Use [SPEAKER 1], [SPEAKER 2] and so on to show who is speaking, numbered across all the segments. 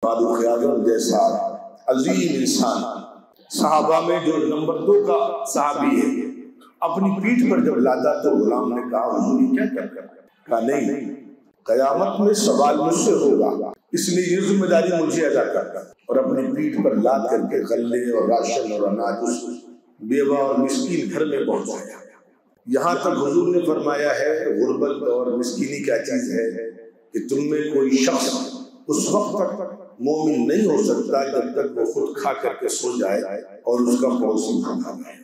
[SPEAKER 1] فاروق اعظم جیسا عظیم انسان صحابہ میں جو نمبر 2 کا صحابی ہے، اپنی پیٹھ پر جب لادا تو غلام نے کہا حضور کیا کہا نہیں، قیامت میں سوال مجھ سے ہوگا، اس لیے یہ ذمہ داری مجھے ادا کرنا، اور اپنی پیٹھ پر لاد کر کے غلے اور راشن اور اناج اس بیوہ اور مسکین گھر میں پہنچایا۔ یہاں تک حضور نے فرمایا ہے غربت اور مسکینی کیا چیز ہے کہ تم میں کوئی شخص اس وقت تک مومن نہیں ہو سکتا جب تک وہ خود کھا کر کے سو جائے اور اس کا پڑوسی نہ کھائے۔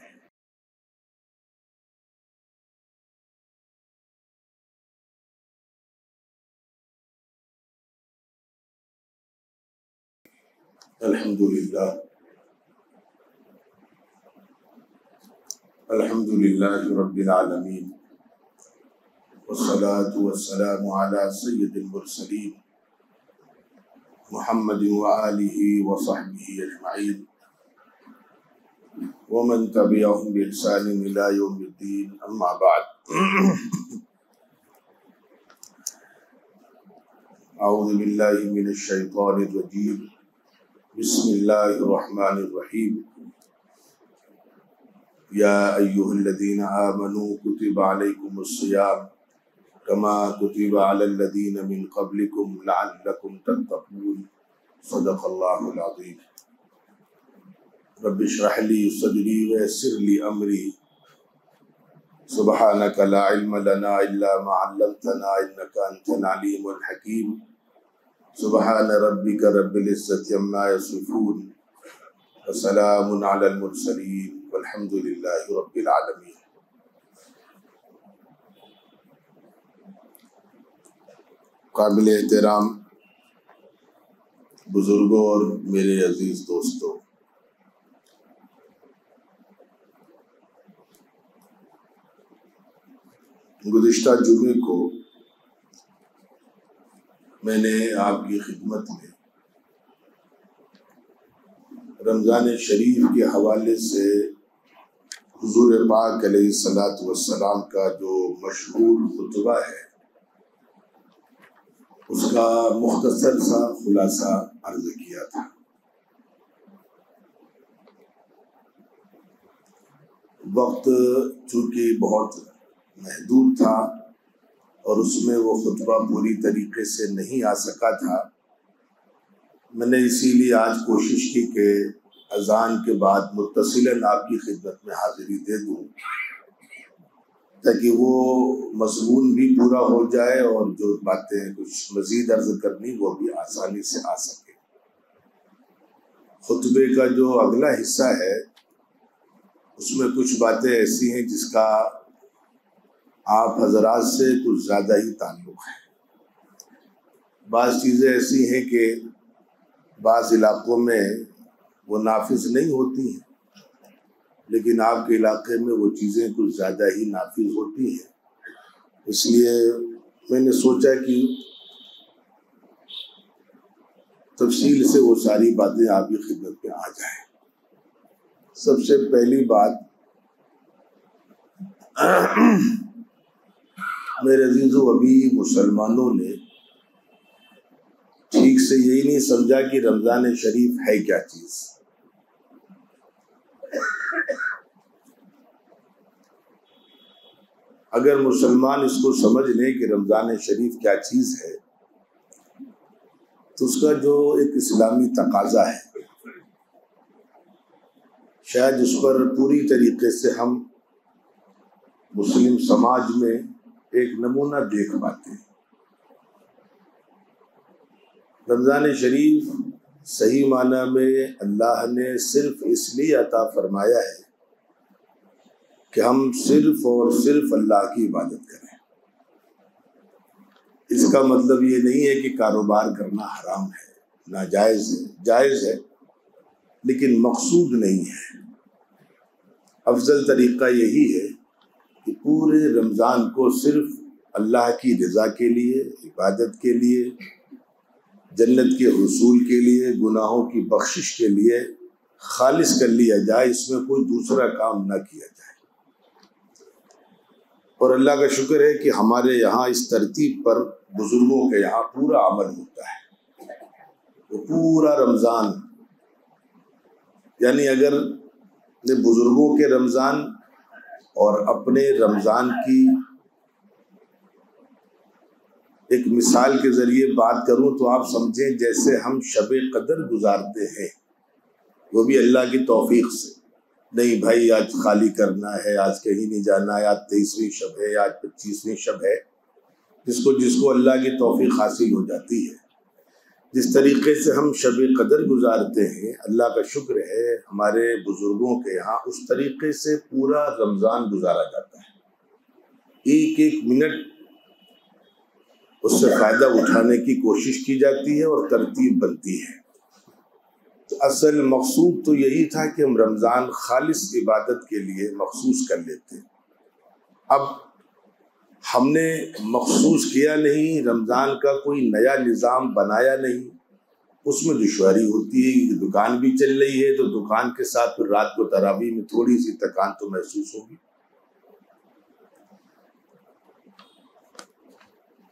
[SPEAKER 1] الحمدللہ رب العالمین والصلاة والسلام علی سید المرسلین محمد وآلہ وصحبہ اجمعین ومن تبعهم بإحسان إلی یوم الدین، اما بعد۔ اعوذ باللہ من الشیطان الرجیم، بسم اللہ الرحمن الرحیم۔ یا ایہا الذین آمنوا کتب علیکم الصیام کما کتب علی الذین من قبلکم لعلکم تتقون، صدق اللہ العظیم۔ رب اشرح لی صدری ویسر لی امری، سبحانک لا علم لنا الا ما علمتنا انک انت العلیم الحکیم۔ سبحان ربک رب العزت عما یصفون وسلام علی المرسلین والحمد للہ رب العالمین۔ قابل احترام بزرگوں اور میرے عزیز دوستوں، گزشتہ جمعے کو میں نے آپ کی خدمت میں رمضان شریف کے حوالے سے حضور پاک علیہ الصلاۃ والسلام کا جو مشہور خطبہ ہے اس کا مختصر سا خلاصہ عرض کیا تھا۔ وقت چونکہ بہت محدود تھا اور اس میں وہ خطبہ پوری طریقے سے نہیں آ سکا تھا، میں نے اسی لیے آج کوشش کی کہ اذان کے بعد متصلاً آپ کی خدمت میں حاضری دے دوں تاکہ وہ مضمون بھی پورا ہو جائے اور جو باتیں کچھ مزید عرض کرنی وہ بھی آسانی سے آ سکے۔ خطبے کا جو اگلا حصہ ہے اس میں کچھ باتیں ایسی ہیں جس کا آپ حضرات سے کچھ زیادہ ہی تعلق ہے۔ بعض چیزیں ایسی ہیں کہ بعض علاقوں میں وہ نافذ نہیں ہوتی ہیں، لیکن آپ کے علاقے میں وہ چیزیں کچھ زیادہ ہی نافذ ہوتی ہیں، اس لیے میں نے سوچا کہ تفصیل سے وہ ساری باتیں آپ کی خدمت میں آ جائیں۔ سب سے پہلی بات، میرے عزیزو، ابھی مسلمانوں نے ٹھیک سے یہی نہیں سمجھا کہ رمضان شریف ہے کیا چیز۔ اگر مسلمان اس کو سمجھ لیں کہ رمضان شریف کیا چیز ہے تو اس کا جو ایک اسلامی تقاضا ہے شاید اس پر پوری طریقے سے ہم مسلم سماج میں ایک نمونہ دیکھ پاتے ہیں۔ رمضان شریف صحیح معنی میں اللہ نے صرف اس لیے عطا فرمایا ہے کہ ہم صرف اور صرف اللہ کی عبادت کریں۔ اس کا مطلب یہ نہیں ہے کہ کاروبار کرنا حرام ہے، ناجائز ہے، جائز ہے، لیکن مقصود نہیں ہے۔ افضل طریقہ یہی ہے کہ پورے رمضان کو صرف اللہ کی رضا کے لیے، عبادت کے لیے، جنت کے حصول کے لیے، گناہوں کی بخشش کے لیے خالص کر لیا جائے، اس میں کوئی دوسرا کام نہ کیا جائے۔ اور اللہ کا شکر ہے کہ ہمارے یہاں اس ترتیب پر بزرگوں کے یہاں پورا عمل ہوتا ہے۔ وہ پورا رمضان، یعنی اگر بزرگوں کے رمضان اور اپنے رمضان کی ایک مثال کے ذریعے بات کروں تو آپ سمجھیں جیسے ہم شب قدر گزارتے ہیں، وہ بھی اللہ کی توفیق سے۔ نہیں بھائی آج خالی کرنا ہے، آج کہیں نہیں جانا ہے، آج 23ویں شب ہے، آج 25ویں شب ہے، جس کو اللہ کی توفیق حاصل ہو جاتی ہے۔ جس طریقے سے ہم شب قدر گزارتے ہیں، اللہ کا شکر ہے ہمارے بزرگوں کے یہاں اس طریقے سے پورا رمضان گزارا جاتا ہے۔ ایک ایک منٹ اس سے فائدہ اٹھانے کی کوشش کی جاتی ہے اور ترتیب بنتی ہے۔ تو اصل مقصود تو یہی تھا کہ ہم رمضان خالص عبادت کے لیے مخصوص کر لیتے۔ اب ہم نے مخصوص کیا نہیں، رمضان کا کوئی نیا نظام بنایا نہیں، اس میں دشواری ہوتی ہے کہ دکان بھی چل رہی ہے تو دکان کے ساتھ پھر رات کو تراویح میں تھوڑی سی تکان تو محسوس ہوگی۔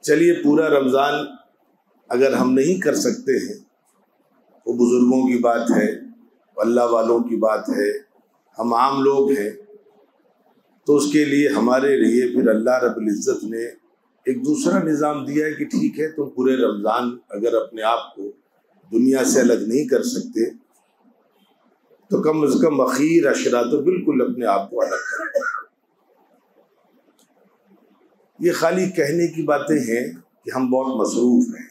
[SPEAKER 1] چلیے پورا رمضان اگر ہم نہیں کر سکتے ہیں، وہ بزرگوں کی بات ہے، اللہ والوں کی بات ہے، ہم عام لوگ ہیں، تو اس کے لیے ہمارے لیے پھر اللہ رب العزت نے ایک دوسرا نظام دیا ہے کہ ٹھیک ہے تم پورے رمضان اگر اپنے آپ کو دنیا سے الگ نہیں کر سکتے تو کم از کم اخیر عشرہ تو بالکل اپنے آپ کو الگ کرو۔ یہ خالی کہنے کی باتیں ہیں کہ ہم بہت مصروف ہیں۔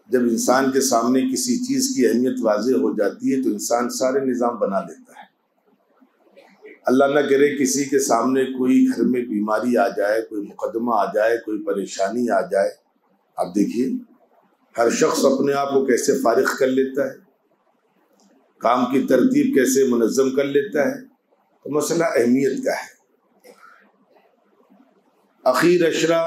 [SPEAKER 1] جب انسان کے سامنے کسی چیز کی اہمیت واضح ہو جاتی ہے تو انسان سارے نظام بنا لیتا ہے۔ اللہ نہ کرے کسی کے سامنے کوئی گھر میں بیماری آ جائے، کوئی مقدمہ آ جائے، کوئی پریشانی آ جائے، آپ دیکھیے ہر شخص اپنے آپ کو کیسے فارغ کر لیتا ہے، کام کی ترتیب کیسے منظم کر لیتا ہے۔ تو مسئلہ اہمیت کا ہے۔ اخیر عشرہ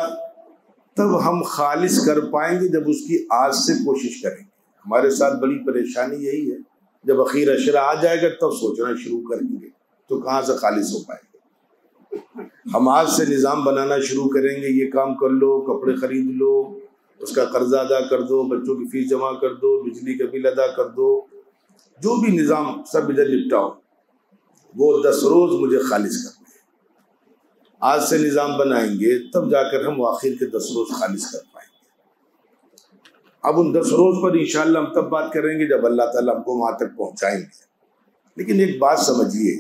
[SPEAKER 1] تب ہم خالص کر پائیں گے جب اس کی آج سے کوشش کریں گے۔ ہمارے ساتھ بڑی پریشانی یہی ہے، جب اخیر عشرہ آ جائے گا تب سوچنا شروع کریں گے تو کہاں سے خالص ہو پائے گا۔ ہم آج سے نظام بنانا شروع کریں گے، یہ کام کر لو، کپڑے خرید لو، اس کا قرضہ ادا کر دو، بچوں کی فیس جمع کر دو، بجلی کا بل ادا کر دو، جو بھی نظام سب ادھر نپٹاؤ، وہ 10 روز مجھے خالص کرنا ہے۔ آج سے نظام بنائیں گے تب جا کر ہم آخر کے 10 روز خالص کر پائیں گے۔ اب ان 10 روز پر انشاءاللہ ہم تب بات کریں گے جب اللہ تعالیٰ ہم کو وہاں تک پہنچائیں گے۔ لیکن ایک بات سمجھیے،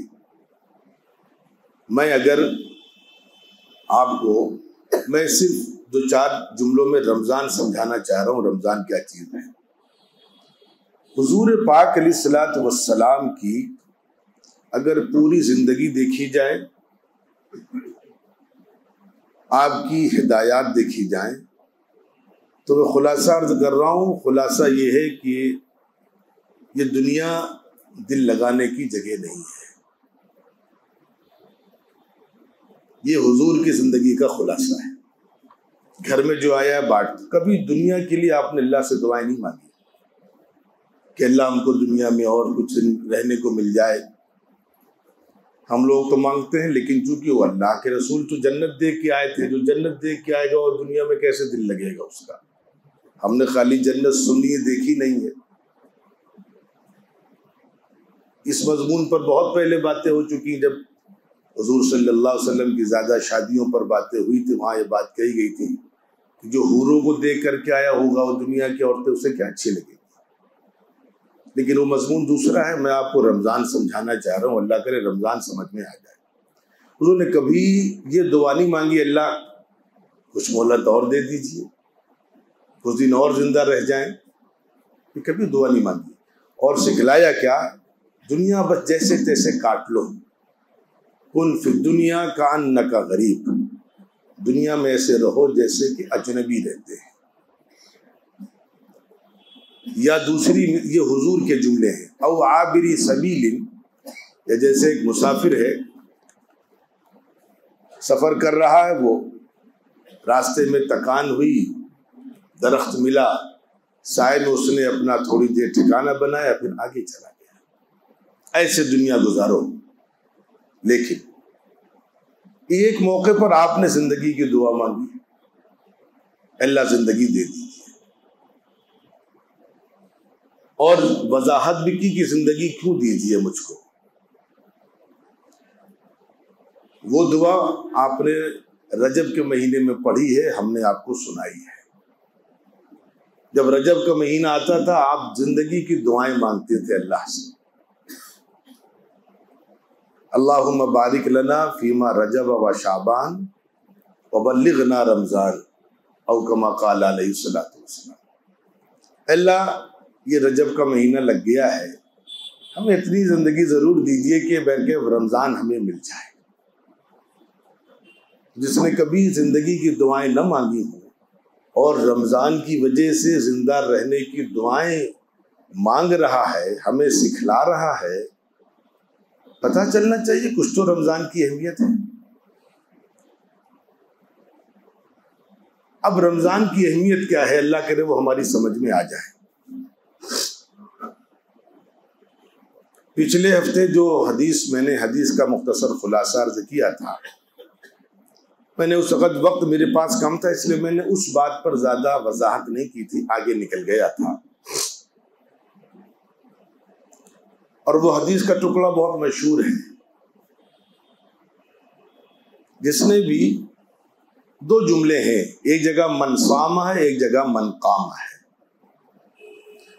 [SPEAKER 1] میں صرف 2-4 جملوں میں رمضان سمجھانا چاہ رہا ہوں، رمضان کیا چیز ہے۔ حضور پاک علیہ الصلوۃ والسلام کی اگر پوری زندگی دیکھی جائے، آپ کی ہدایات دیکھی جائیں، تو میں خلاصہ عرض کر رہا ہوں، خلاصہ یہ ہے کہ یہ دنیا دل لگانے کی جگہ نہیں ہے۔ یہ حضور کی زندگی کا خلاصہ ہے۔ گھر میں جو آیا ہے بانٹ، کبھی دنیا کے لیے آپ نے اللہ سے دعائیں نہیں مانگی کہ اللہ ہم کو دنیا میں اور کچھ رہنے کو مل جائے۔ ہم لوگ تو مانگتے ہیں، لیکن چونکہ وہ اللہ کے رسول تو جنت دیکھ کے آئے تھے، جو جنت دیکھ کے آئے گا اور دنیا میں کیسے دل لگے گا اس کا۔ ہم نے خالی جنت سنی ہے، دیکھی نہیں ہے۔ اس مضمون پر بہت پہلے باتیں ہو چکی ہیں، جب حضور صلی اللہ علیہ وسلم کی زیادہ شادیوں پر باتیں ہوئی تھی، وہاں یہ بات کہی گئی تھی کہ جو حوروں کو دیکھ کر کے آیا ہوگا وہ دنیا کی عورتیں اسے کیا اچھی لگے گی۔ لیکن وہ مضمون دوسرا ہے، میں آپ کو رمضان سمجھانا چاہ رہا ہوں، اللہ کرے رمضان سمجھ میں آ جائے۔ حضور نے کبھی یہ دعا نہیں مانگی اللہ کچھ مہلت اور دے دیجیے، کچھ دن اور زندہ رہ جائیں، یہ کبھی دعا نہیں مانگی۔ اور سکھلایا کیا؟ دنیا بس جیسے تیسے کاٹ لو، کن فی الدنیا کأنک غریب، دنیا میں ایسے رہو جیسے کہ اجنبی رہتے ہیں۔ یا دوسری یہ حضور کے جملے ہیں، او عابری سبیل، یا جیسے ایک مسافر ہے، سفر کر رہا ہے، وہ راستے میں تکان ہوئی، درخت ملا، سائے میں اس نے اپنا تھوڑی دیر ٹھکانہ بنایا، پھر آگے چلا گیا۔ ایسے دنیا گزارو۔ لیکن ایک موقع پر آپ نے زندگی کی دعا مانگی، اللہ زندگی دے دیجیے۔ اور وضاحت بھی کی کہ زندگی کیوں دیجیے مجھ کو. وہ دعا آپ نے رجب کے مہینے میں پڑھی ہے، ہم نے آپ کو سنائی ہے. جب رجب کا مہینہ آتا تھا آپ زندگی کی دعائیں مانگتے تھے اللہ سے. اللہم بارک لنا فیما رجب و شعبان وبلغنا رمضان او کما قال علیہ الصلوۃ والسلام. اللہ یہ رجب کا مہینہ لگ گیا ہے، ہمیں اتنی زندگی ضرور دیجیے کہ بلکہ رمضان ہمیں مل جائے. جس نے کبھی زندگی کی دعائیں نہ مانگی ہوں اور رمضان کی وجہ سے زندہ رہنے کی دعائیں مانگ رہا ہے، ہمیں سکھلا رہا ہے، پتہ چلنا چاہیے کچھ تو رمضان کی اہمیت ہے. اب رمضان کی اہمیت کیا ہے، اللہ کرے وہ ہماری سمجھ میں آ جائے. پچھلے ہفتے جو میں نے حدیث کا مختصر خلاصہ عرض کیا تھا، میں نے اس وقت میرے پاس کم تھا، اس لیے میں نے اس بات پر زیادہ وضاحت نہیں کی تھی، آگے نکل گیا تھا. اور وہ حدیث کا ٹکڑا بہت مشہور ہے، جس میں بھی 2 جملے ہیں، ایک جگہ من صام ہے، ایک جگہ من قام ہے.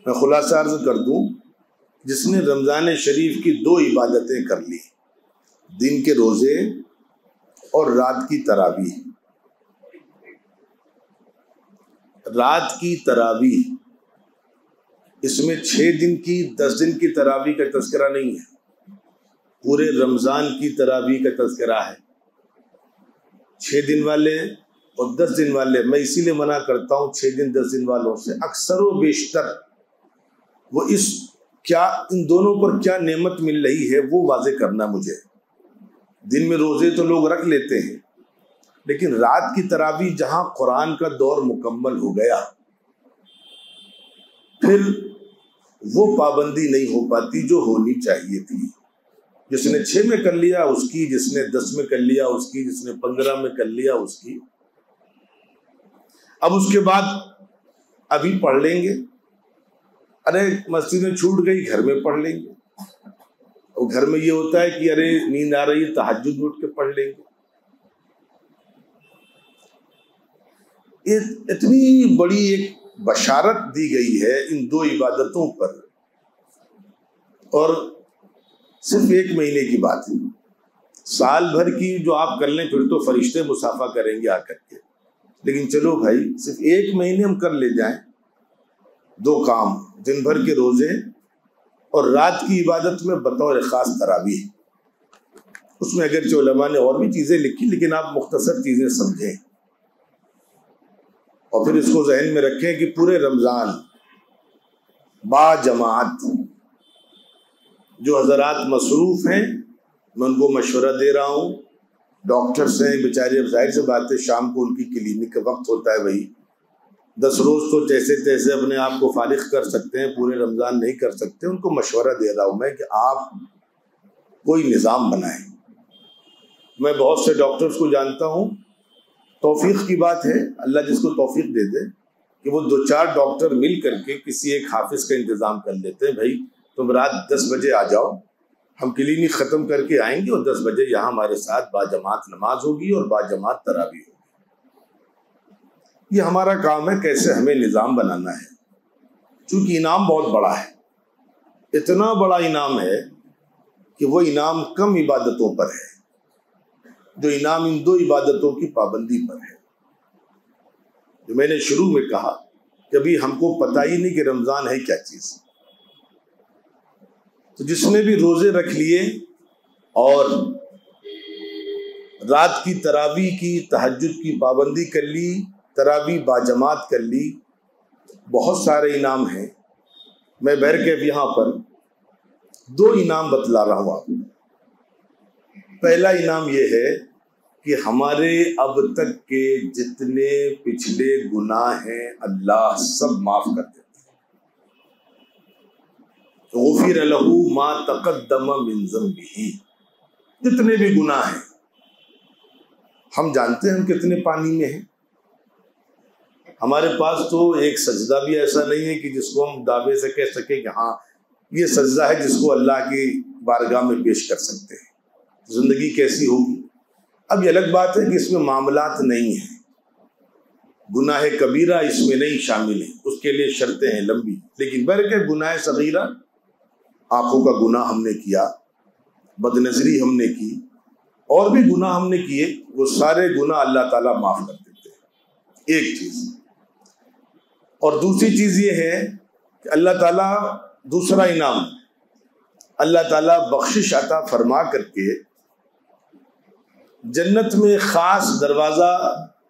[SPEAKER 1] میں خلاصہ عرض کر دوں، جس نے رمضان شریف کی 2 عبادتیں کر لی، دن کے روزے اور رات کی تراویح. رات کی تراویح، اس میں 6 دن کی 10 دن کی تراویح کا تذکرہ نہیں ہے، پورے رمضان کی تراویح کا تذکرہ ہے. 6 دن والے اور 10 دن والے، میں اسی لیے منع کرتا ہوں 6 دن 10 دن والوں سے. اکثر و بیشتر وہ ان دونوں پر کیا نعمت مل رہی ہے وہ واضح کرنا مجھے. دن میں روزے تو لوگ رکھ لیتے ہیں، لیکن رات کی تراویح جہاں قرآن کا دور مکمل ہو گیا، پھر وہ پابندی نہیں ہو پاتی جو ہونی چاہیے تھی. جس نے 6 میں کر لیا اس کی، جس نے 10 میں کر لیا اس کی، جس نے 15 میں کر لیا اس کی. اب اس کے بعد ابھی پڑھ لیں گے، ارے مسجد میں چھوٹ گئی گھر میں پڑھ لیں گے. اور گھر میں یہ ہوتا ہے کہ ارے نیند آ رہی ہے تہجد اٹھ کے پڑھ لیں گے. اتنی بڑی ایک بشارت دی گئی ہے ان 2 عبادتوں پر، اور صرف 1 مہینے کی بات ہے. سال بھر کی جو آپ کر لیں پھر تو فرشتے مصافحہ کریں گے آ کر کے، لیکن چلو بھائی صرف 1 مہینے ہم کر لے جائیں 2 کام، دن بھر کے روزے اور رات کی عبادت میں بطور خاص تراویح. اس میں اگرچہ علماء نے اور بھی چیزیں لکھی، لیکن آپ مختصر چیزیں سمجھیں اور پھر اس کو ذہن میں رکھیں کہ پورے رمضان با جماعت جو حضرات مصروف ہیں، میں ان کو مشورہ دے رہا ہوں. ڈاکٹرز ہیں بیچارے، اب ظاہر سے بات ہے شام کو ان کی کلینک کا وقت ہوتا ہے، بھائی 10 روز تو جیسے تیسے اپنے آپ کو فارغ کر سکتے ہیں، پورے رمضان نہیں کر سکتے. ان کو مشورہ دے رہا ہوں میں کہ آپ کوئی نظام بنائیں. میں بہت سے ڈاکٹرز کو جانتا ہوں، توفیق کی بات ہے، اللہ جس کو توفیق دے دے، کہ وہ 2-4 ڈاکٹر مل کر کے کسی ایک حافظ کا انتظام کر لیتے ہیں. بھائی تم رات 10 بجے آ جاؤ، ہم کلینک ختم کر کے آئیں گے اور 10 بجے یہاں ہمارے ساتھ باجماعت نماز ہوگی اور باجماعت تراویح ہوگی. یہ ہمارا کام ہے کیسے ہمیں نظام بنانا ہے، چونکہ انعام بہت بڑا ہے. اتنا بڑا انعام ہے کہ وہ انعام کم عبادتوں پر ہے، جو انعام ان 2 عبادتوں کی پابندی پر ہے. جو میں نے شروع میں کہا کہ ابھی ہم کو پتہ ہی نہیں کہ رمضان ہے کیا چیز. تو جس نے بھی روزے رکھ لیے اور رات کی تراویح کی، تہجد کی پابندی کر لی، تراویح باجماعت کر لی، بہت سارے انعام ہیں. میں بہرکیف یہاں پر 2 انعام بتلا رہا ہوں آپ کو. پہلا انعام یہ ہے کہ ہمارے اب تک کے جتنے پچھلے گناہ ہیں اللہ سب معاف کر دیتے ہیں. غفر لہ ما تقدم من ذنبہ، جتنے بھی گناہ ہیں. ہم جانتے ہیں ہم کتنے پانی میں ہیں، ہمارے پاس تو ایک سجدہ بھی ایسا نہیں ہے کہ جس کو ہم دعوے سے کہہ سکیں کہ ہاں یہ سجدہ ہے جس کو اللہ کی بارگاہ میں پیش کر سکتے ہیں۔ زندگی کیسی ہوگی؟ اب یہ الگ بات ہے کہ اس میں معاملات نہیں ہیں، گناہ کبیرہ اس میں نہیں شامل ہیں، اس کے لیے شرطیں ہیں لمبی، لیکن بلکہ گناہ صغیرہ، آنکھوں کا گناہ ہم نے کیا، بد نظری ہم نے کی، اور بھی گناہ ہم نے کیے، وہ سارے گناہ اللہ تعالیٰ معاف کر دیتے ہیں، ایک چیز۔ اور دوسری چیز یہ ہے کہ اللہ تعالیٰ دوسرا انعام، اللہ تعالیٰ بخشش عطا فرما کر کے جنت میں خاص دروازہ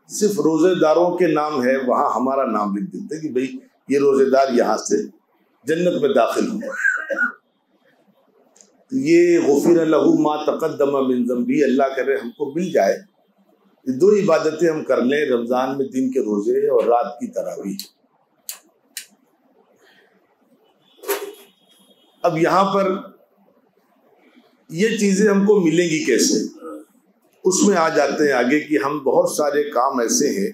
[SPEAKER 1] صرف روزے داروں کے نام ہے، وہاں ہمارا نام لکھ دیتے ہیں کہ بھئی یہ روزے دار یہاں سے جنت میں داخل ہوں۔ یہ غفر لہ ما تقدم من ذنبہ، اللہ کرے ہم کو مل جائے، یہ دو عبادتیں ہم کر لیں رمضان میں، دن کے روزے اور رات کی تراویح۔ اب یہاں پر یہ چیزیں ہم کو ملیں گی کیسے؟ اس میں آ جاتے ہیں آگے کہ ہم بہت سارے کام ایسے ہیں،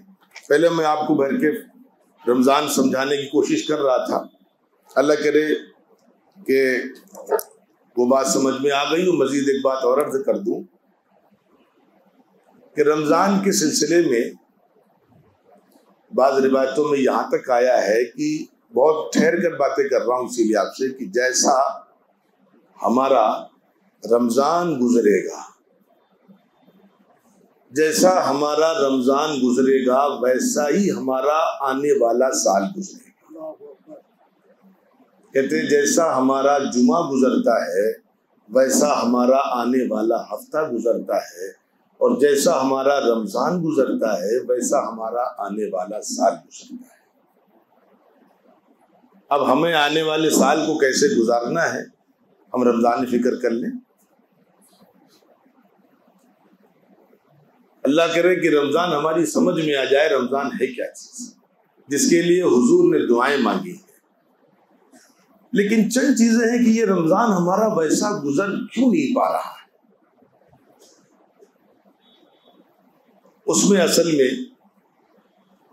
[SPEAKER 1] پہلے میں آپ کو بھر کے رمضان سمجھانے کی کوشش کر رہا تھا، اللہ کرے کہ وہ بات سمجھ میں آ گئی، مزید ایک بات اور عرض کر دوں کہ رمضان کے سلسلے میں بعض روایتوں میں یہاں تک آیا ہے کہ بہت ٹھہر کر باتیں کر رہا ہوں اسی لیے آپ سے، کہ جیسا ہمارا رمضان گزرے گا، جیسا ہمارا رمضان گزرے گا ویسا ہی ہمارا آنے والا سال گزرے گا۔ کہتے ہیں جیسا ہمارا جمعہ گزرتا ہے ویسا ہمارا آنے والا ہفتہ گزرتا ہے، اور جیسا ہمارا رمضان گزرتا ہے ویسا ہمارا آنے والا سال گزرتا ہے۔ اب ہمیں آنے والے سال کو کیسے گزارنا ہے ہم رمضان فکر کر لیں۔ اللہ کرے کہ رمضان ہماری سمجھ میں آ جائے رمضان ہے کیا چیز، جس کے لیے حضور نے دعائیں مانگی ہیں، لیکن چند چیزیں ہیں کہ یہ رمضان ہمارا ویسا گزر کیوں نہیں پا رہا ہے۔ اس میں اصل میں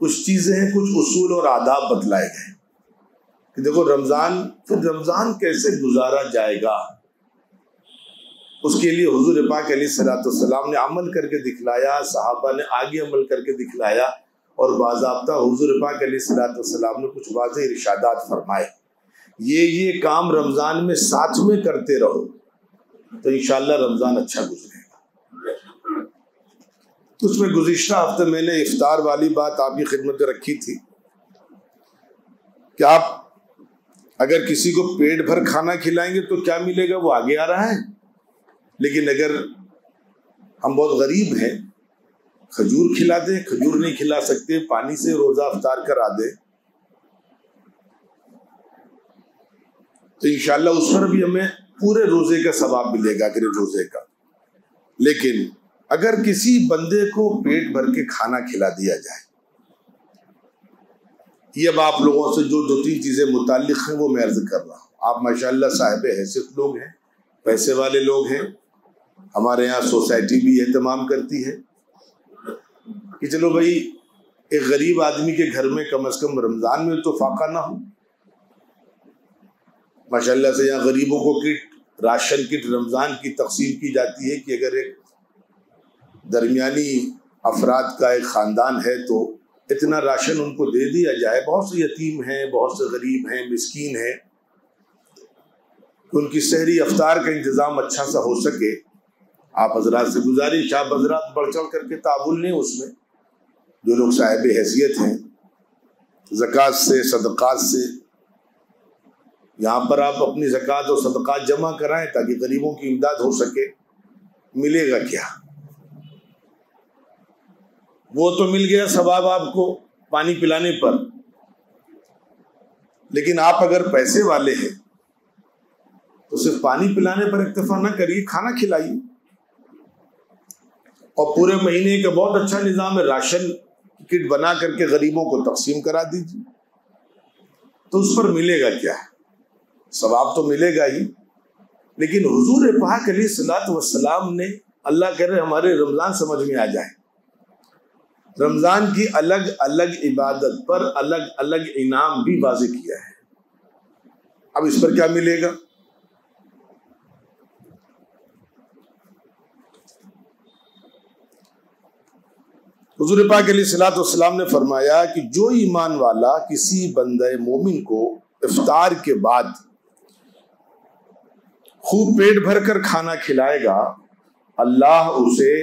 [SPEAKER 1] کچھ چیزیں ہیں، کچھ اصول اور آداب بتلائے گئے کہ دیکھو رمضان کیسے گزارا جائے گا، اس کے لیے حضور پاک علیہ الصلوۃ والسلام نے عمل کر کے دکھلایا، صحابہ نے آگے عمل کر کے دکھلایا، اور باضابطہ حضور پاک علیہ الصلوۃ والسلام نے کچھ واضح ارشادات فرمائے، یہ کام رمضان میں ساتھ میں کرتے رہو تو انشاءاللہ رمضان اچھا گزرے گا۔ اس میں گزشتہ ہفتے میں نے افطار والی بات آپ کی خدمت میں رکھی تھی کہ آپ اگر کسی کو پیٹ بھر کھانا کھلائیں گے تو کیا ملے گا، وہ آگے آ رہا ہے، لیکن اگر ہم بہت غریب ہیں، کھجور کھلا دیں، کھجور نہیں کھلا سکتے، پانی سے روزہ افطار کرا دیں، تو انشاءاللہ اس پر بھی ہمیں پورے روزے کا ثواب ملے گا، اگر روزے کا۔ لیکن اگر کسی بندے کو پیٹ بھر کے کھانا کھلا دیا جائے، یہ اب آپ لوگوں سے جو دو تین چیزیں متعلق ہیں وہ میں عرض کر رہا ہوں، آپ ماشاءاللہ صاحب حیثیت لوگ ہیں، پیسے والے لوگ ہیں، ہمارے یہاں سوسائٹی بھی اہتمام کرتی ہے کہ چلو بھائی ایک غریب آدمی کے گھر میں کم از کم رمضان میں تو فاقہ نہ ہو۔ ماشاءاللہ سے یہاں غریبوں کو کٹ، راشن کٹ رمضان کی تقسیم کی جاتی ہے کہ اگر ایک درمیانی افراد کا ایک خاندان ہے تو اتنا راشن ان کو دے دیا جائے۔ بہت سے یتیم ہیں، بہت سے غریب ہیں، مسکین ہیں، ان کی سحری افطار کا انتظام اچھا سا ہو سکے۔ آپ حضرات سے گزارش، آپ حضرات بڑھ چڑھ کر کے تعاون لیں، اس میں جو لوگ صاحب حیثیت ہیں، زکوٰۃ سے، صدقات سے، یہاں پر آپ اپنی زکوٰۃ اور صدقات جمع کرائیں تاکہ غریبوں کی امداد ہو سکے۔ ملے گا کیا؟ وہ تو مل گیا ثواب آپ کو پانی پلانے پر، لیکن آپ اگر پیسے والے ہیں تو صرف پانی پلانے پر اکتفا نہ کریے، کھانا کھلائیے، اور پورے مہینے کا بہت اچھا نظام ہے، راشن کٹ بنا کر کے غریبوں کو تقسیم کرا دیجیے، تو اس پر ملے گا کیا؟ ثواب تو ملے گا ہی، لیکن حضور پاک علیہ الصلوۃ والسلام نے، اللہ کرے ہمارے رمضان سمجھ میں آ جائے، رمضان کی الگ الگ عبادت پر الگ الگ انعام بھی واضح کیا ہے. اب اس پر کیا ملے گا؟ حضور پاک علیہ الصلوۃ والسلام نے فرمایا کہ جو ایمان والا کسی بندہ مومن کو افطار کے بعد خوب پیٹ بھر کر کھانا کھلائے گا، اللہ اسے،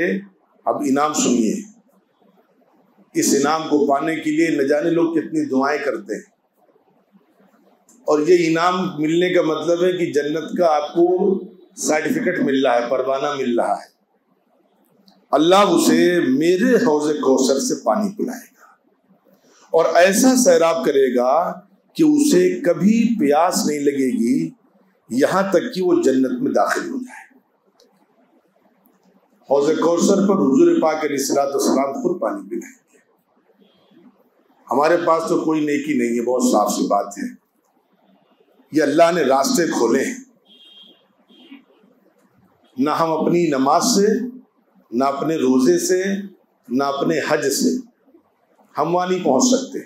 [SPEAKER 1] اب انعام سنیے، اس انعام کو پانے کے لیے نہ جانے لوگ کتنی دعائیں کرتے ہیں، اور یہ انعام ملنے کا مطلب ہے کہ جنت کا آپ کو سرٹیفکیٹ مل رہا ہے، پروانہ مل رہا ہے. اللہ اسے میرے حوض کوثر سے پانی پلائے گا اور ایسا سیراب کرے گا کہ اسے کبھی پیاس نہیں لگے گی یہاں تک کہ وہ جنت میں داخل ہو جائے. حوض کوثر پر حضور پاک علیہ الصلوۃ والسلام خود پانی پلائیں گے. ہمارے پاس تو کوئی نیکی نہیں ہے، بہت صاف سی بات ہے. یہ اللہ نے راستے کھولے ہیں. نہ ہم اپنی نماز سے، نہ اپنے روزے سے، نہ اپنے حج سے ہم وہاں نہیں پہنچ سکتے.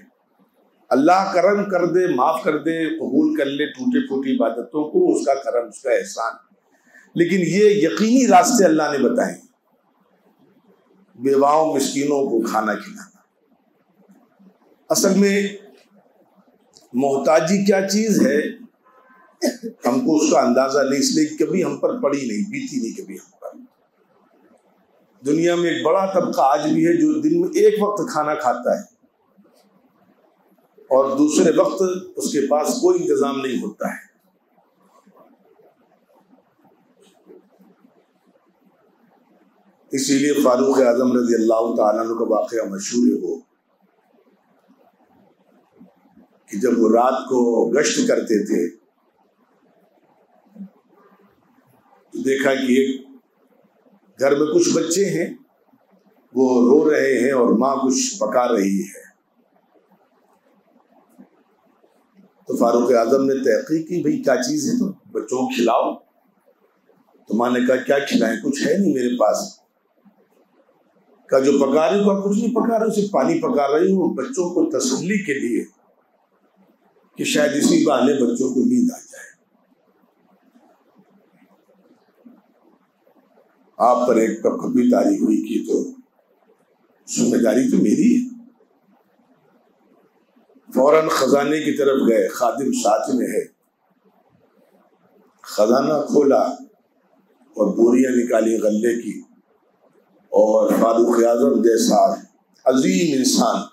[SPEAKER 1] اللہ کرم کر دے، معاف کر دے، قبول کر لے ٹوٹے پھوٹی عبادتوں کو، اس کا کرم، اس کا احسان. لیکن یہ یقینی راستے اللہ نے بتائے. بیواؤں مسکینوں کو کھانا کھلانا. اصل میں محتاجی کیا چیز ہے ہم کو اس کا اندازہ نہیں، اس لیے کبھی ہم پر پڑی نہیں، بیتی نہیں کبھی ہم پر. دنیا میں ایک بڑا طبقہ آج بھی ہے جو دن میں ایک وقت کھانا کھاتا ہے اور دوسرے وقت اس کے پاس کوئی انتظام نہیں ہوتا ہے. اسی لیے فاروق اعظم رضی اللہ تعالیٰ عنہ کا واقعہ مشہور ہے وہ کہ جب وہ رات کو گشت کرتے تھے تو دیکھا کہ ایک گھر میں کچھ بچے ہیں، وہ رو رہے ہیں اور ماں کچھ پکا رہی ہے. تو فاروق اعظم نے تحقیق کی، بھئی کیا چیز ہے، تو بچوں کو کھلاؤ. تو ماں نے کہا کیا کھلائیں، کچھ ہے نہیں میرے پاس. کہا جو پکا رہی ہوں، کچھ نہیں پکا رہی، صرف پانی پکا رہی ہوں بچوں کو تسلی کے لیے کہ شاید اسی بہانے بچوں کو نیند آ جائے. آپ پر ایک کپ کپی تاری ہوئی کی تو ذمہ داری تو میری ہے. فوراً خزانے کی طرف گئے، خادم ساتھ میں ہے. خزانہ کھولا اور بوریاں نکالی غلے کی، اور فاروق اعظم جیسا عظیم انسان،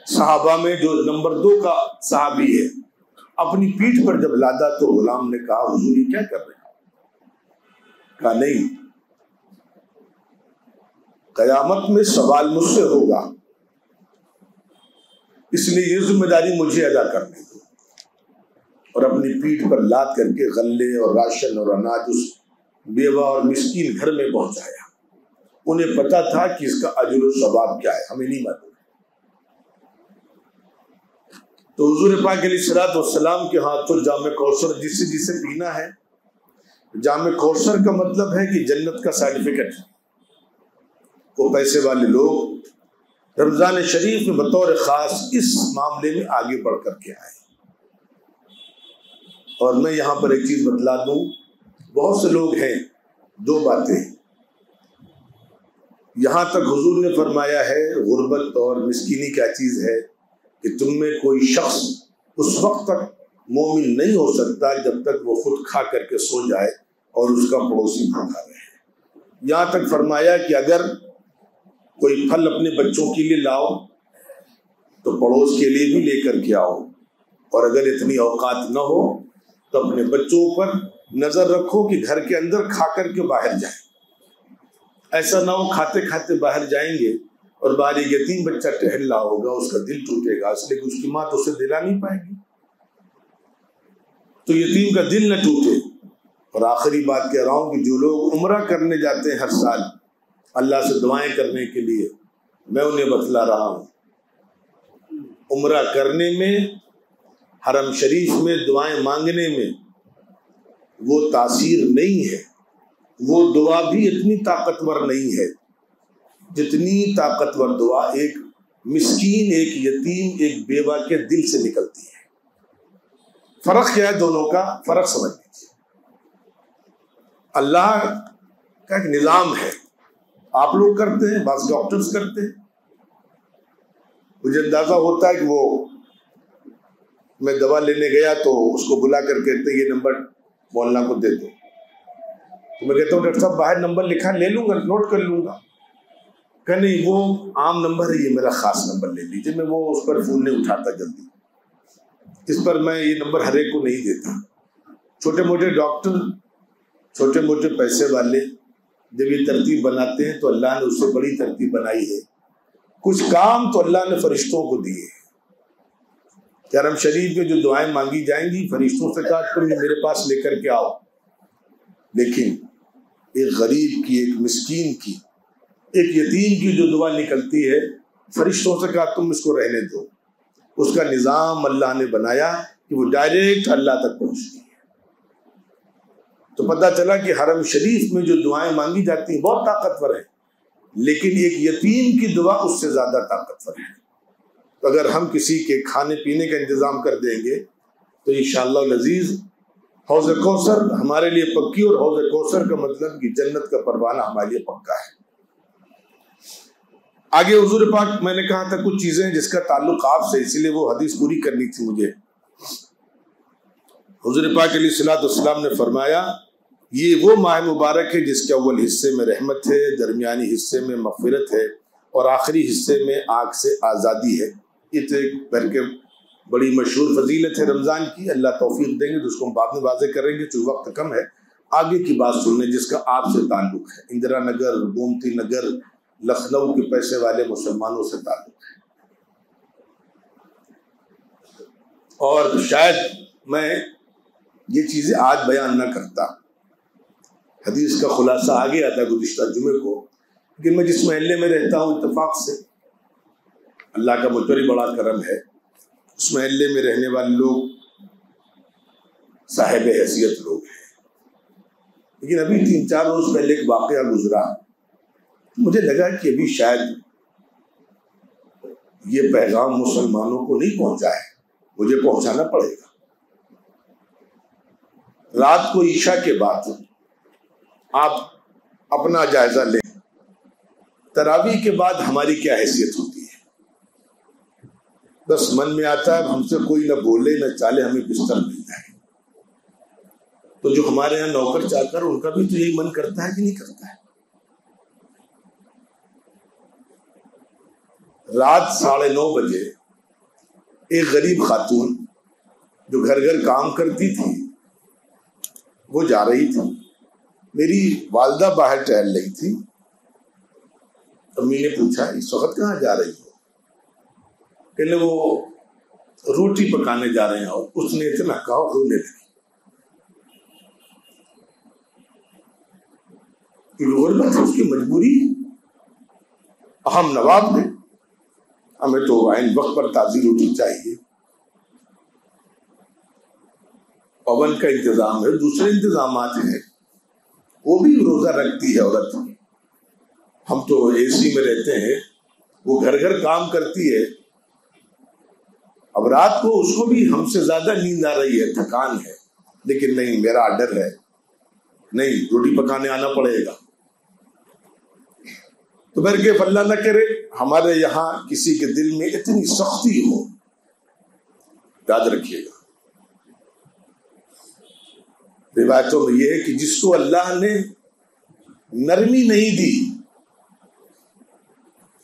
[SPEAKER 1] صحابہ میں جو نمبر 2 کا صحابی ہے، اپنی پیٹھ پر جب لادا تو غلام نے کہا حضور یہ کیا کر رہے ہیں؟ کہا نہیں، قیامت میں سوال مجھ سے ہوگا، اس لیے یہ ذمہ داری مجھے ادا کرنے دو. اور اپنی پیٹھ پر لاد کر کے غلے اور راشن اور اناج اس بیوہ اور مسکین گھر میں پہنچایا. انہیں پتا تھا کہ اس کا اجر و ثواب کیا ہے، ہمیں نہیں معلوم. تو حضور پاک علیہ الصلوۃ والسلام کے ہاتھوں جام کوثر جسے پینا ہے. جام کوثر کا مطلب ہے کہ جنت کا سرٹیفکیٹ. وہ پیسے والے لوگ رمضان شریف میں بطور خاص اس معاملے میں آگے بڑھ کر کے آئے. اور میں یہاں پر ایک چیز بتلا دوں، بہت سے لوگ ہیں، 2 باتیں. یہاں تک حضور نے فرمایا ہے غربت اور مسکینی کیا چیز ہے کہ تم میں کوئی شخص اس وقت تک مومن نہیں ہو سکتا جب تک وہ خود کھا کر کے سو جائے اور اس کا پڑوسی بھوکا رہے. یہاں تک فرمایا کہ اگر کوئی پھل اپنے بچوں کے لیے لاؤ تو پڑوس کے لیے بھی لے کر کے آؤ، اور اگر اتنی اوقات نہ ہو تو اپنے بچوں پر نظر رکھو کہ گھر کے اندر کھا کر کے باہر جائیں. ایسا نہ ہو کھاتے کھاتے باہر جائیں گے اور باہر ایک یتیم بچہ ٹہل رہا ہوگا، اس کا دل ٹوٹے گا، اس لیے اس کی ماں تو اسے دلا نہیں پائے گی. تو یتیم کا دل نہ ٹوٹے. اور آخری بات کہہ رہا ہوں کہ جو لوگ عمرہ کرنے جاتے ہیں ہر سال اللہ سے دعائیں کرنے کے لیے، میں انہیں بتلا رہا ہوں عمرہ کرنے میں، حرم شریف میں دعائیں مانگنے میں وہ تاثیر نہیں ہے، وہ دعا بھی اتنی طاقتور نہیں ہے جتنی طاقتور دعا ایک مسکین، ایک یتیم، ایک بیوہ کے دل سے نکلتی ہے۔ فرق کیا ہے دونوں کا؟ فرق سمجھ لیجیے۔ اللہ کا ایک نظام ہے، آپ لوگ کرتے ہیں، بعض ڈاکٹرز کرتے ہیں۔ مجھے اندازہ ہوتا ہے کہ وہ میں دوا لینے گیا تو اس کو بلا کر کہتے یہ نمبر مولانا کو دے دو، تو میں کہتا ہوں ڈاکٹر صاحب باہر نمبر لکھا، لے لوں گا، نوٹ کر لوں گا۔ کہ نہیں، وہ عام نمبر ہے، یہ میرا خاص نمبر لے لیجیے۔ میں وہ اس پر فون نہیں اٹھاتا جلدی، اس پر میں یہ نمبر ہر ایک کو نہیں دیتا۔ چھوٹے موٹے ڈاکٹر، چھوٹے موٹے پیسے والے جب یہ ترتیب بناتے ہیں تو اللہ نے اس سے بڑی ترتیب بنائی ہے۔ کچھ کام تو اللہ نے فرشتوں کو دیے۔ حرم شریف میں جو دعائیں مانگی جائیں گی، فرشتوں سے کہا تم یہ میرے پاس لے کر کے آؤ، لیکن ایک غریب کی، ایک مسکین کی، ایک یتیم کی جو دعا نکلتی ہے، فرشتوں سے کہا تم اس کو رہنے دو۔ اس کا نظام اللہ نے بنایا کہ وہ ڈائریکٹ اللہ تک پہنچتی ہے۔ تو پتہ چلا کہ حرم شریف میں جو دعائیں مانگی جاتی ہیں بہت طاقتور ہیں، لیکن ایک یتیم کی دعا اس سے زیادہ طاقتور ہے۔ تو اگر ہم کسی کے کھانے پینے کا انتظام کر دیں گے تو انشاءاللہ العزیز حوض کوثر ہمارے لیے پکی، اور حوض کوثر کا مطلب کہ جنت کا پروانہ ہمارے لیے پکا ہے۔ آگے حضور پاک، میں نے کہا تھا کچھ چیزیں جس کا تعلق آپ سے، اسی لیے وہ حدیث پوری کرنی تھی مجھے۔ حضور پاک علیہ الصلوۃ والسلام نے فرمایا یہ وہ ماہ مبارک ہے جس کے اول حصے میں رحمت ہے، درمیانی حصے میں مغفرت ہے، اور آخری حصے میں آگ سے آزادی ہے۔ یہ تو ایک بھر کے بڑی مشہور فضیلت ہے رمضان کی، اللہ توفیق دیں گے تو اس کو ہم بعد میں واضح کریں گے، چونکہ وقت کم ہے۔ آگے کی بات سننے جس کا آپ سے تعلق ہے، اندرا نگر، گومتی نگر، لکھنؤ کے پیسے والے مسلمانوں سے تعلق ہے۔ اور شاید میں یہ چیزیں آج بیان نہ کرتا، حدیث کا خلاصہ آگے آتا گزشتہ جمعے کو، لیکن میں جس محلے میں رہتا ہوں اتفاق سے، اللہ کا مجھ پر بڑا کرم ہے، اس محلے میں رہنے والے لوگ صاحب حیثیت لوگ ہیں۔ لیکن ابھی 3-4 روز پہلے ایک واقعہ گزرا، مجھے لگا کہ ابھی شاید یہ پیغام مسلمانوں کو نہیں پہنچا ہے، مجھے پہنچانا پڑے گا۔ رات کو عشاء کے بعد آپ اپنا جائزہ لیں، تراویح کے بعد ہماری کیا حیثیت ہوتی ہے؟ بس من میں آتا ہے ہم سے کوئی نہ بولے نہ چالے، ہمیں بستر مل جائے۔ تو جو ہمارے یہاں نوکر چاکر، ان کا بھی تو یہی من کرتا ہے کہ نہیں کرتا ہے؟ رات 9:30 بجے ایک غریب خاتون جو گھر گھر کام کرتی تھی وہ جا رہی تھی، میری والدہ باہر ٹہل رہی تھی۔ امی نے پوچھا اس وقت کہاں جا رہی ہو؟ کہ وہ روٹی پکانے جا رہے ہیں، اور اس نے اتنا کہا اور رونے لگی۔ غربت ہے، اس کی مجبوری، ہم نواب ہیں، ہمیں تو عین وقت پر تازی روٹی چاہیے، پون کا انتظام ہے، دوسرے انتظامات ہیں، وہ بھی روزہ رکھتی ہے عورت۔ ہم تو اے سی میں رہتے ہیں، وہ گھر گھر کام کرتی ہے، اب رات کو اس کو بھی ہم سے زیادہ نیند آ رہی ہے، تھکان ہے، لیکن نہیں، میرا آرڈر ہے، نہیں، روٹی پکانے آنا پڑے گا۔ تو پھر کہ اللہ نہ کرے ہمارے یہاں کسی کے دل میں اتنی سختی ہو، یاد رکھیے گا روایتوں میں یہ ہے کہ جس کو اللہ نے نرمی نہیں دی،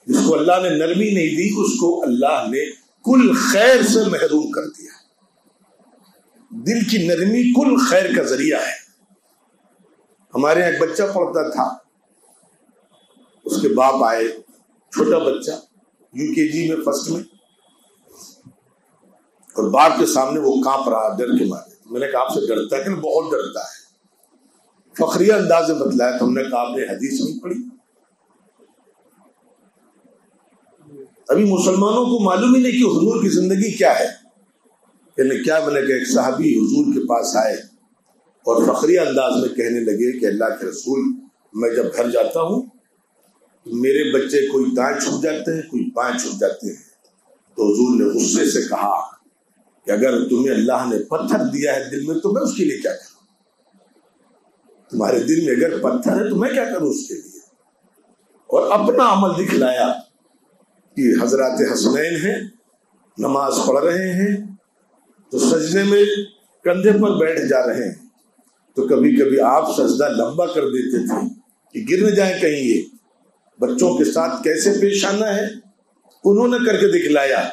[SPEAKER 1] جس کو اللہ نے نرمی نہیں دی، اس کو اللہ نے کل خیر سے محروم کر دیا۔ دل کی نرمی کل خیر کا ذریعہ ہے۔ ہمارے یہاں ایک بچہ پڑھتا تھا، اس کے باپ آئے، چھوٹا بچہ UKG میں فرسٹ میں، اور باپ کے سامنے وہ کانپ رہا ڈر کے مارے۔ میں نے کہا آپ سے ڈرتا ہے کہ بہت ڈرتا ہے، فخریہ انداز میں بتلایا۔ تو ہم نے کہا آپ نے حدیث نہیں پڑھی؟ ابھی مسلمانوں کو معلوم ہی نہیں کہ حضور کی زندگی کیا ہے۔ یعنی کیا؟ میں نے کہا ایک صحابی حضور کے پاس آئے اور فخریہ انداز میں کہنے لگے کہ اللہ کے رسول، میں جب گھر جاتا ہوں میرے بچے کوئی دائیں چھپ جاتے ہیں کوئی بائیں چھپ جاتے ہیں، تو حضور نے غصے سے کہا کہ اگر تمہیں اللہ نے پتھر دیا ہے دل میں تو میں اس کے لیے کیا کروں؟ تمہارے دل میں اگر پتھر ہے تو میں کیا کروں اس کے لیے؟ اور اپنا عمل دکھلایا کہ حضرات حسنین ہیں، نماز پڑھ رہے ہیں تو سجدے میں کندھے پر بیٹھ جا رہے ہیں، تو کبھی کبھی آپ سجدہ لمبا کر دیتے تھے کہ گر نہ جائیں کہیں یہ۔ بچوں کے ساتھ کیسے پیش آنا ہے انہوں نے کر کے دکھلایا،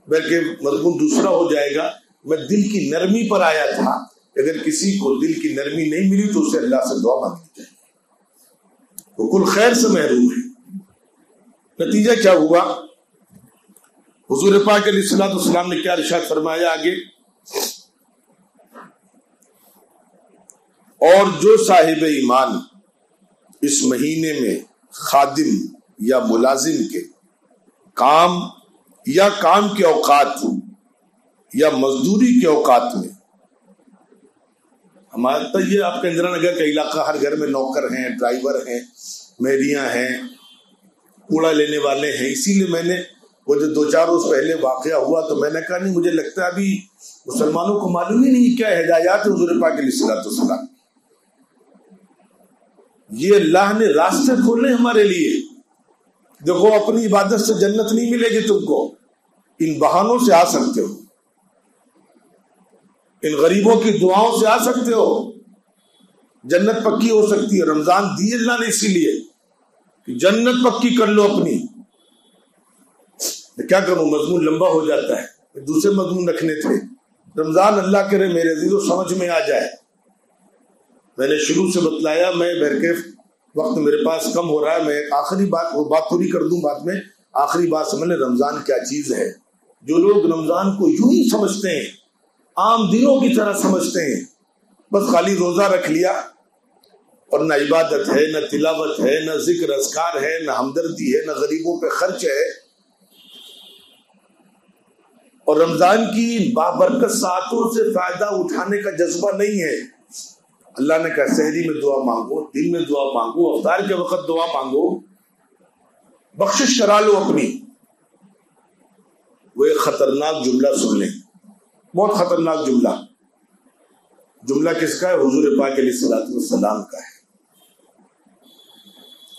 [SPEAKER 1] بلکہ مضمون دوسرا ہو جائے گا۔ میں دل کی نرمی پر آیا تھا، اگر کسی کو دل کی نرمی نہیں ملی تو اسے اللہ سے دعا مانگنی چاہیے، وہ کل خیر سے محروم ہے۔ نتیجہ کیا ہوا؟ حضور پاک علیہ الصلوۃ والسلام نے کیا ارشاد فرمایا آگے؟ اور جو صاحب ایمان اس مہینے میں خادم یا ملازم کے کام یا کام کے اوقات یا مزدوری کے اوقات میں، ہمارا تو یہ آپ کا اندرا نگر کا علاقہ، ہر گھر میں نوکر ہیں، ڈرائیور ہیں، مہریاں ہیں، کوڑا لینے والے ہیں، اسی لیے میں نے وہ جو 2-4 روز پہلے واقعہ ہوا تو میں نے کہا نہیں، مجھے لگتا ہے ابھی مسلمانوں کو معلوم ہی نہیں کیا ہدایات حضور پاک علیہ الصلوۃ والسلام۔ یہ اللہ نے راستے کھولے ہمارے لیے۔ دیکھو اپنی عبادت سے جنت نہیں ملے گی تم کو، ان بہانوں سے آ سکتے ہو، ان غریبوں کی دعاؤں سے آ سکتے ہو، جنت پکی ہو سکتی ہے۔ رمضان دی اللہ نے اسی لیے کہ جنت پکی کر لو اپنی۔ کیا کروں، مضمون لمبا ہو جاتا ہے، دوسرے مضمون رکھنے تھے۔ رمضان اللہ کرے میرے عزیزو سمجھ میں آ جائے۔ میں نے شروع سے بتلایا، میں بہرکیف وقت میرے پاس کم ہو رہا ہے، میں آخری بات پوری کر دوں بعد میں۔ آخری بات سمجھ لیں رمضان کیا چیز ہے۔ جو لوگ رمضان کو یوں ہی سمجھتے ہیں، عام دنوں کی طرح سمجھتے ہیں، بس خالی روزہ رکھ لیا اور نہ عبادت ہے، نہ تلاوت ہے، نہ ذکر اذکار ہے، نہ ہمدردی ہے، نہ غریبوں پہ خرچ ہے، اور رمضان کی بابرکت ساعتوں سے فائدہ اٹھانے کا جذبہ نہیں ہے۔ اللہ نے کہا سحری میں دعا مانگو، دن میں دعا مانگو، افطار کے وقت دعا مانگو، بخشش کرا لو اپنی۔ وہ ایک خطرناک جملہ سن لیں، بہت خطرناک جملہ۔ جملہ کس کا ہے؟ حضور پاک علیہ الصلوۃ والسلام کا ہے۔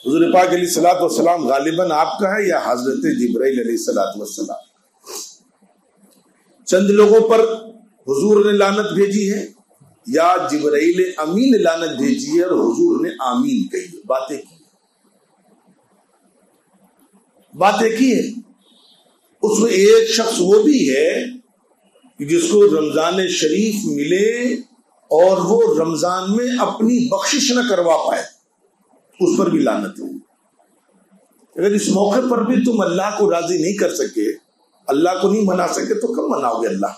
[SPEAKER 1] حضور پاک علیہ الصلوۃ والسلام غالباً آپ کا ہے یا حضرت جبرائیل علیہ الصلوۃ والسلام؟ چند لوگوں پر حضور نے لعنت بھیجی ہے یا جبرائیل امین نے لعنت بھیجی ہے اور حضور نے آمین کہی ہے؟ باتیں کی ہے۔ اس میں ایک شخص وہ بھی ہے کہ جس کو رمضان شریف ملے اور وہ رمضان میں اپنی بخشش نہ کروا پائے، اس پر بھی لعنت ہے۔ اگر اس موقع پر بھی تم اللہ کو راضی نہیں کر سکے، اللہ کو نہیں منا سکے، تو کب مناؤ گے اللہ؟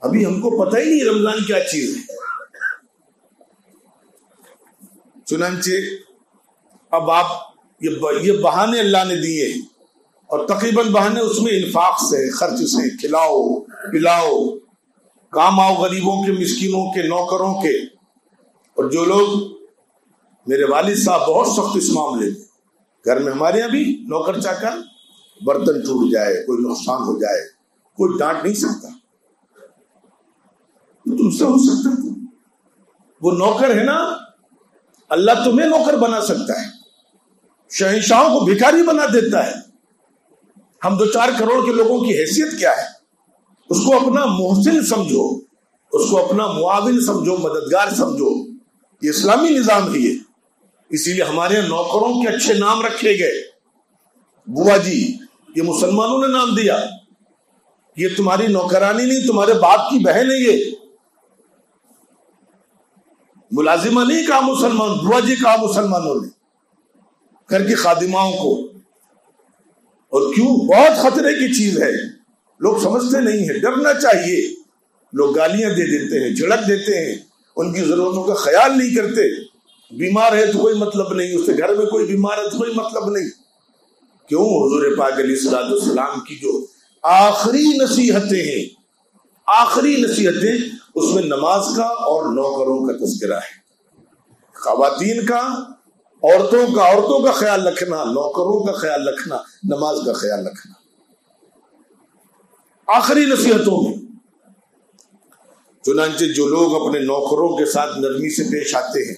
[SPEAKER 1] ابھی ہم کو پتہ ہی نہیں رمضان کیا چیز ہے۔ چنانچہ اب آپ یہ بہانے اللہ نے دیے ہیں، اور تقریباً بہانے اس میں انفاق سے، خرچ سے، کھلاؤ پلاؤ، کام آؤ غریبوں کے، مسکینوں کے، نوکروں کے۔ اور جو لوگ، میرے والد صاحب بہت سخت اس معاملے میں، گھر میں ہمارے یہاں بھی نوکر چاکر، برتن ٹوٹ جائے، کوئی نقصان ہو جائے، کوئی ڈانٹ نہیں سکتا، تم سے ہو سکتا ہے، وہ نوکر ہے نا، اللہ تمہیں نوکر بنا سکتا ہے، شہنشاہوں کو بھکاری بنا دیتا ہے۔ ہم 2-4 کروڑ کے لوگوں کی حیثیت کیا ہے؟ اس کو اپنا محسن سمجھو، اس کو اپنا معاون سمجھو، مددگار سمجھو۔ یہ اسلامی نظام ہے یہ۔ اسی لیے ہمارے نوکروں کے اچھے نام رکھے گئے۔ بوا جی، یہ مسلمانوں نے نام دیا، یہ تمہاری نوکرانی نہیں، تمہارے باپ کی بہن ہے، یہ ملازمہ نہیں کہا مسلمان، بوا جی کہا مسلمانوں نے گھر کی خادماؤں کو۔ اور کیوں؟ بہت خطرے کی چیز ہے، لوگ سمجھتے نہیں ہیں، ڈرنا چاہیے۔ لوگ گالیاں دے دیتے ہیں، جھڑک دیتے ہیں، ان کی ضرورتوں کا خیال نہیں کرتے۔ بیمار ہے تو کوئی مطلب نہیں، اس سے گھر میں کوئی بیمار ہے تو کوئی مطلب نہیں۔ کیوں؟ حضور پاک علیہ الصلوۃ والسلام کی جو آخری نصیحتیں ہیں، آخری نصیحتیں، اس میں نماز کا اور نوکروں کا تذکرہ ہے، خواتین کا عورتوں کا خیال رکھنا، نوکروں کا خیال رکھنا، نماز کا خیال رکھنا۔ آخری نصیحتوں میں چنانچہ جو لوگ اپنے نوکروں کے ساتھ نرمی سے پیش آتے ہیں،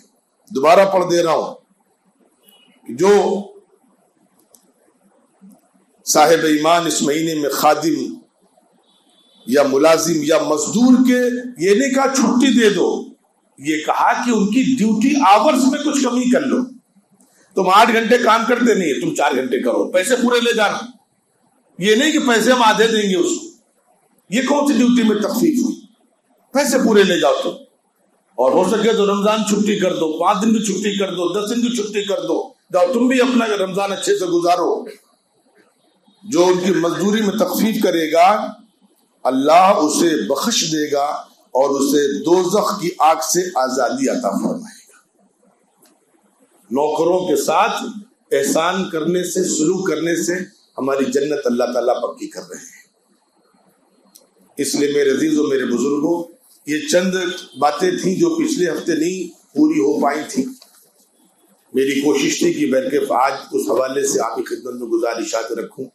[SPEAKER 1] دوبارہ پڑھ دے رہا ہوں کہ جو صاحب ایمان اس مہینے میں خادم یا ملازم یا مزدور کے یہ نہیں کہا چھٹی دے دو، یہ کہا کہ ان کی ڈیوٹی آورز میں کچھ کمی کر لو۔ تم 8 گھنٹے کام کرتے نہیں، تم 4 گھنٹے کرو، پیسے پورے لے جانا۔ یہ نہیں کہ پیسے ہم آدھے دیں گے اس کو، یہ کون سی ڈیوٹی میں تخفیف ہوئی؟ پیسے پورے لے جاؤ تم، اور ہو سکے تو رمضان چھٹی کر دو، 5 دن کی چھٹی کر دو، 10 دن کی چھٹی کر دو، جاؤ تم بھی اپنا رمضان اچھے سے گزارو۔ جو ان کی مزدوری میں تخفیف کرے گا اللہ اسے بخش دے گا اور اسے دوزخ کی آگ سے آزادی عطا فرمائے گا۔ نوکروں کے ساتھ احسان کرنے سے، سلوک کرنے سے ہماری جنت اللہ تعالیٰ پکی کر رہے ہیں۔ اس لیے میرے عزیزوں، میرے بزرگوں، یہ چند باتیں تھیں جو پچھلے ہفتے نہیں پوری ہو پائی تھیں۔ میری کوشش تھی کہ بلکہ آج اس حوالے سے آپ کی خدمت میں گزارشات رکھوں۔